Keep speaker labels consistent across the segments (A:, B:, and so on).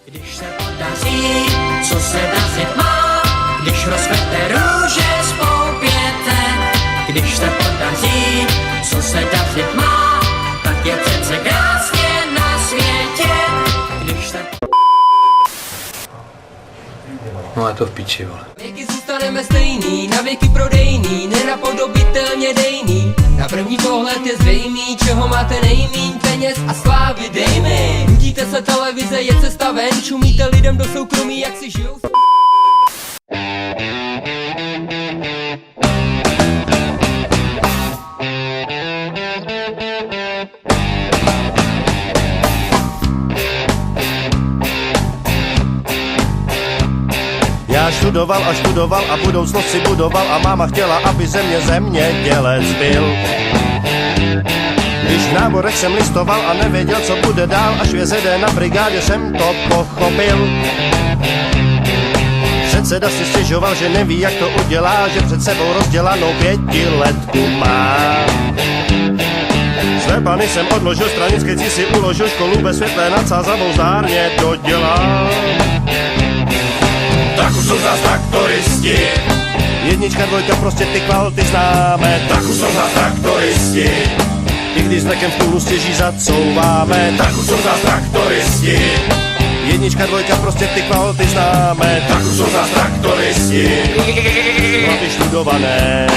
A: Když se podaří, co se dařit má, když rozkvete růže z poupěte. Když se podaří, co se dařit má, tak je přece krásně na světě. Když se...
B: No je to v piči, vole.
C: Věky zůstaneme stejný, na věky prodejný, nenapodobitelně dejný. Na první pohled je zřejmý, čeho máte nejmíň, peněz a slávy, dej mi. Nudíte se televize, je cesta ven, čumíte lidem do soukromí, jak si žijou.
D: Já študoval a budoucnost si budoval a máma chtěla, aby ze mě zemědělec byl. Když v náborech jsem listoval a nevěděl, co bude dál, až v JZD na brigádě jsem to pochopil. Předseda si stěžoval, že neví, jak to udělá, že před sebou rozdělanou 5letku má. Své plány jsem odložil, stranické si uložil, školu bez světlé nad sázavou zdárně dodělal.
E: Tak už jsou zás traktoristi.
D: Jednička, dvojka, prostě ty kvality známe.
E: Tak už jsou zás traktoristi.
D: I když s mlekem stůlu stěží zacouváme.
E: Tak už jsou zás traktoristi.
D: Jednička, dvojka, prostě ty kvality známe.
E: Tak už jsou zás traktoristi.
D: Hlavy študované.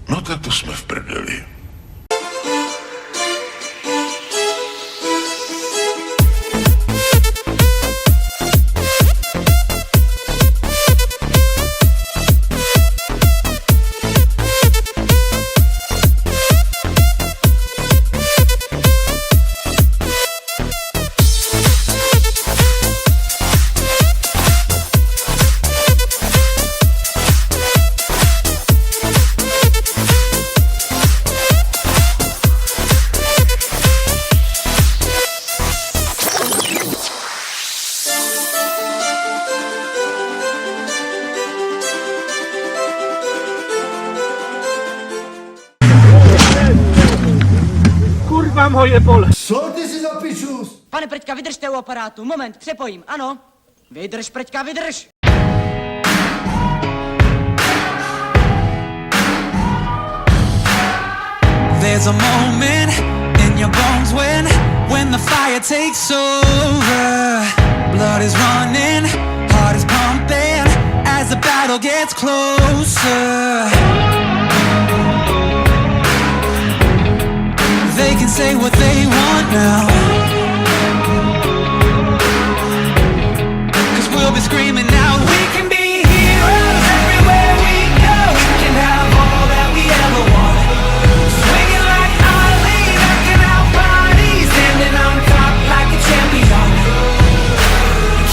E: No tak to jsme v prdeli.
D: Co ty si za pičus?
F: Pane Preďka, vydržte u aparátu. Moment, přepojím. Ano. Vydrž, Preďka, vydrž.
G: There's a moment in your bones when the fire takes over. Blood is running, heart is pumping as the battle gets closer. They can say what they want now, 'cause we'll be screaming out, we can be heroes everywhere we go. We can have all that we ever want. Swinging like Ali, knocking out bodies, standing on top like a champion.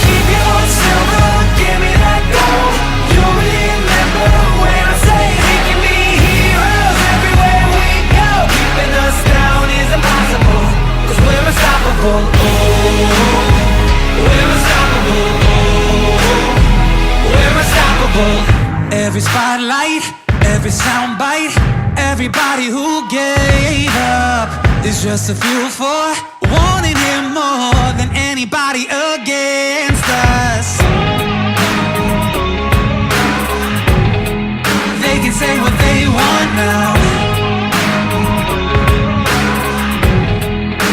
G: Keep your silver, give me that gold. You'll remember when I say we can be heroes everywhere we go. Keeping us down is impossible, 'cause we're unstoppable. Oh, we're unstoppable. Oh, we're unstoppable. Every spotlight, every soundbite, everybody who gave up is just a fuel for wanting him more than anybody against us. They can say what they want now,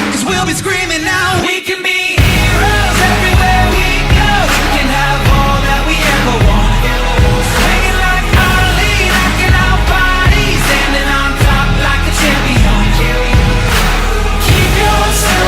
G: 'cause we'll be screaming now, we can be heroes everywhere we go. We can have all that we ever want. Swinging like Ali, knocking out bodies, standing on top like a champion. Keep yourself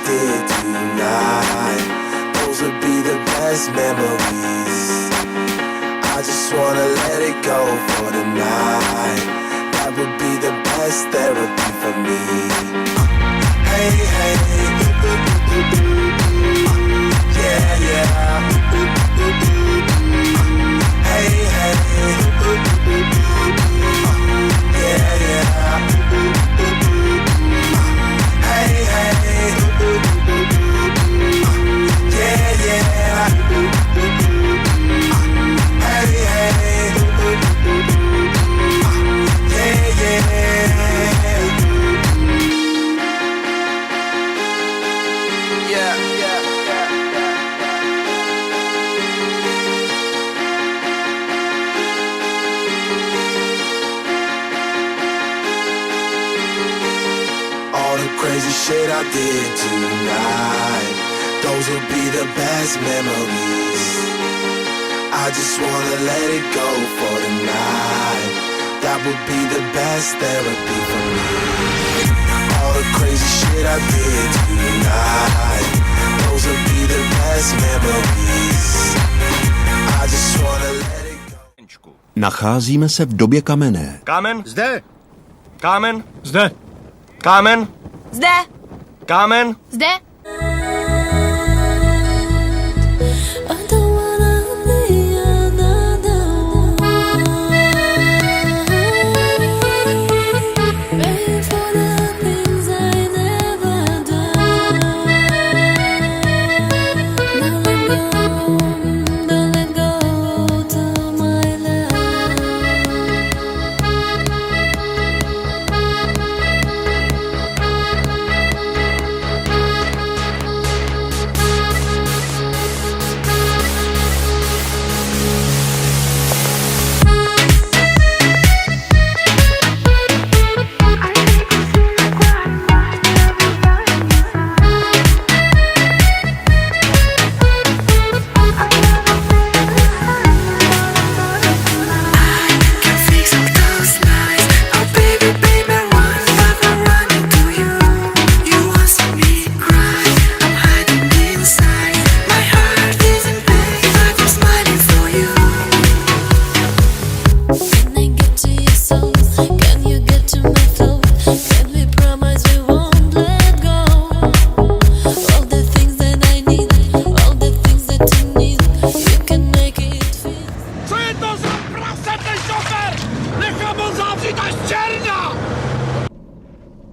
H: did tonight, those would be the best memories. I just wanna let it go for the night. That would be the best therapy for me. Hey, hey, yeah, yeah. Hey, hey, yeah, yeah. Hey, hey, yeah, yeah. Hey, hey, yeah, yeah. All the crazy shit I did tonight, those will be the best memories. I just wanna let it go for the night. That would be the best therapy for me. All the crazy shit I did tonight, those will be the best memories. I just wanna let it go.
I: Nacházíme se v době kamenné.
D: Kámen?
B: Zde!
D: Kámen?
B: Zde!
D: Kámen?
J: Zde!
D: Kámen?
J: Zde!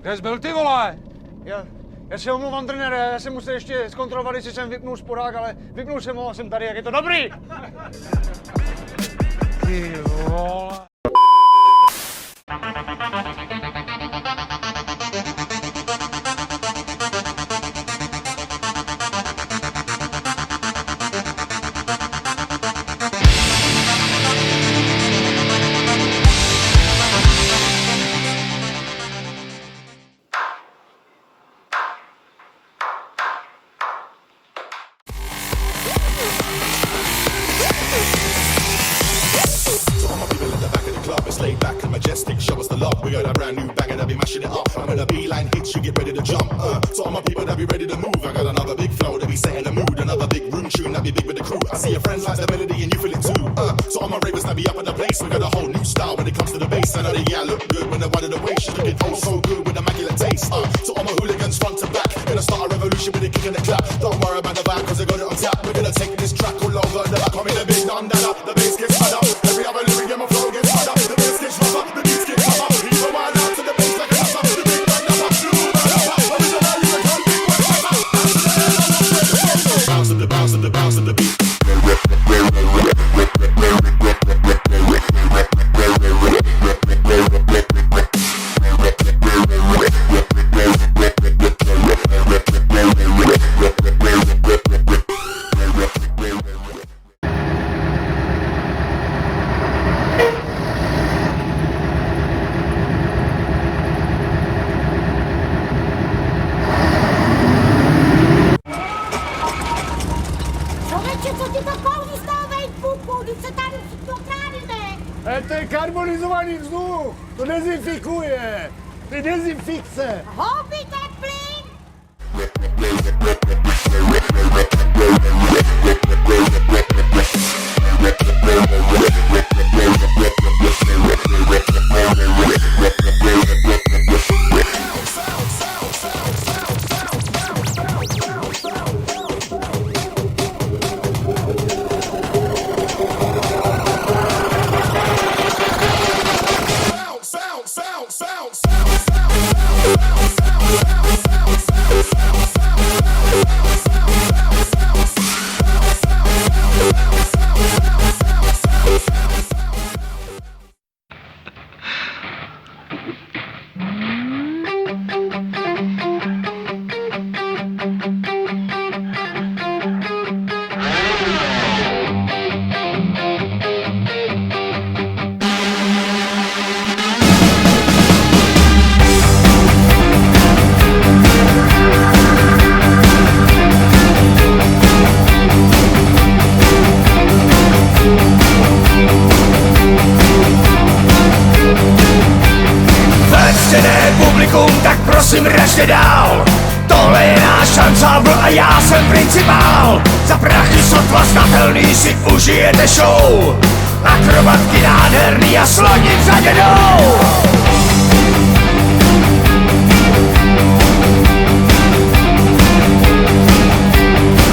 B: Kde jsi byl, ty vole? Já se omlouvám, trenére, já jsem musel ještě zkontrolovat, jestli jsem vypnul spodák, ale vypnul jsem ho a jsem tady, jak je to dobrý! Ty vole.
E: Laid back and majestic, show us the love. We got a brand new banger that be mashing it up. I'm in a beeline hits, you get ready to jump. So all my people that be ready to move. I got another big flow that be setting the mood. Another big room tune that be big with the crew. I see your friends like the melody and you feel it too. So all my ravers that be up in the place. We got a whole new style when it comes to the bass. I know they look good when they're wide of the waist. She's looking oh so good with immaculate taste. So all my hooligans front to back. Gonna start a revolution with a kick and a clap. Don't worry about the vibe cause I got it on tap. We're gonna take this track all over the back. I'm in a big dundada. The bass gets hot up. Every other lyric in my flow gets hot up. The bass gets rougher. The beats get tougher. Even wild out to the bass like a number. The big bang number. Bounce of the bounce of the bounce of the beat.
B: To je karbonizovaný vzduch, to dezinfikuje, to je dezinfikce.
J: Hobby ten plyn!
G: Tak prosím ražte dál. Tohle je náš ansámbl a já jsem principál. Za prachy sotva znatelný si užijete show. Akrobatky nádherný a sloni v řadě jdou.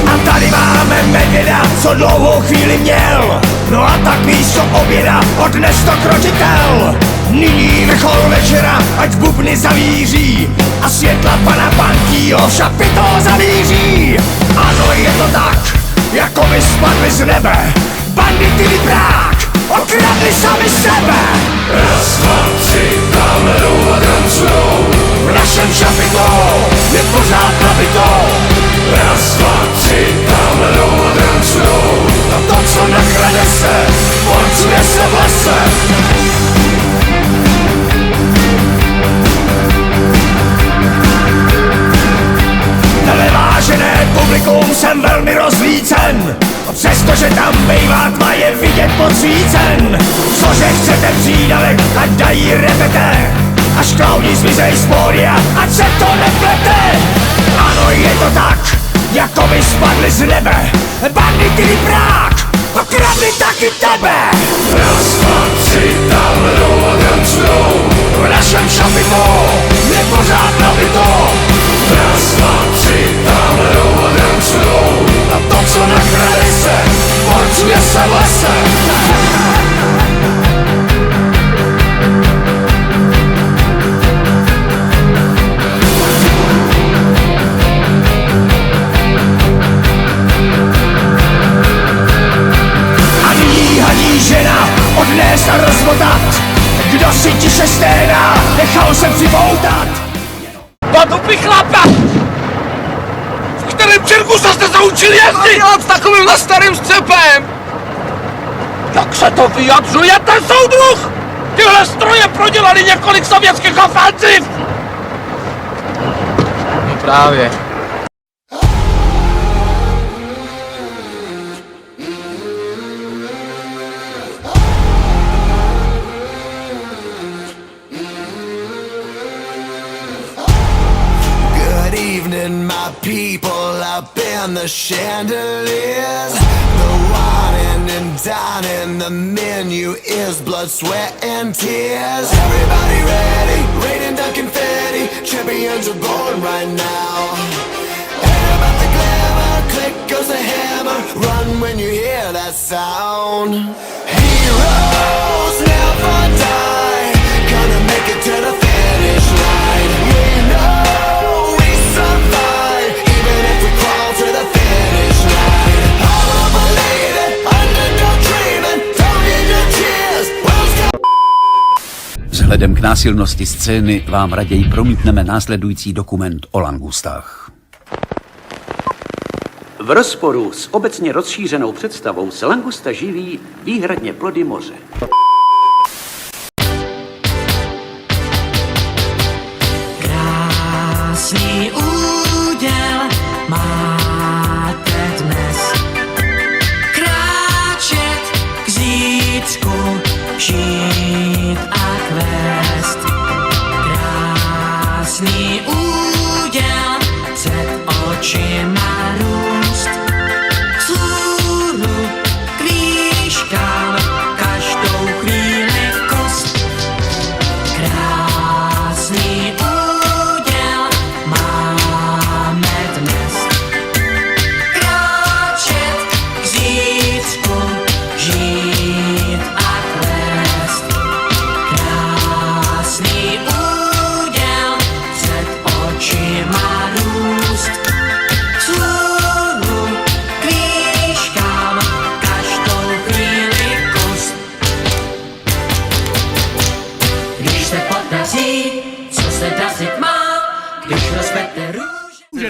G: A tady máme medvěda, co dlouhou chvíli měl. No a tak místo oběda odnes to krotitel. Nyní vrchol večera, ať bubny zavíří a světla pana Pankýho šapito zavíří. Ano, je to tak, jako by spadli z nebe. Bandity Prague okradli sami sebe. Raz, dva, tři, tamhle jdou a tancujou. V našem šapito je pořád nabito. Raz, dva, tři, tamhle jdou a tancujou. A to, co nakrade se, porcuje se v lese. Vážené publikum, jsem velmi rozlícen. Přestože tam bejvá tma, je vidět podsvícen. Cože chcete přídavek, ať dají repete. Až klauni zmizej z pódia, ať se to neplete. Ano, je to tak, jako by spadli z nebe. Bandity Prague okradli taky tebe. Raz, dva, tři, tamhle jdou a tancujou. V našem šapito je pořád nabito. Raz, dva, tři, tamhle jdou a tancujou. A to, co nakrade se, porcuje se v lese. A nyní hadí žena odnést a rozmotat. Kdo si tiše sténá, nechal se připoutat.
J: Patupy chlapa! V kterém čerku jste zaučil jezdit?
G: Dělat s takovýmhle starým střepem!
J: Jak se to vyjadřuje ten soudruh? Tyhle stroje prodělali několik sovětských ofenziv!
G: No právě.
H: My people up in the chandeliers, the wine and dining, the menu is blood, sweat and tears. Everybody ready, raining down confetti, champions are born right now. Ain't about the glamour, click goes the hammer, run when you hear that sound. Heroes never die, gonna make it to the finish line. We know
K: Vzhledem k násilnosti scény vám raději promítneme následující dokument o langustách. V rozporu s obecně rozšířenou představou se langusta živí výhradně plody moře.
A: Krásný úděl máte dnes. Kráčet k zítřku, žít a kvést. Krásný úděl před očima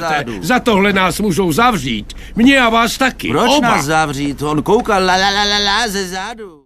J: zádu. Za tohle nás můžou zavřít. Mě a vás taky.
L: Proč
J: Oba.
L: nás zavřít? On koukal la ze zádu.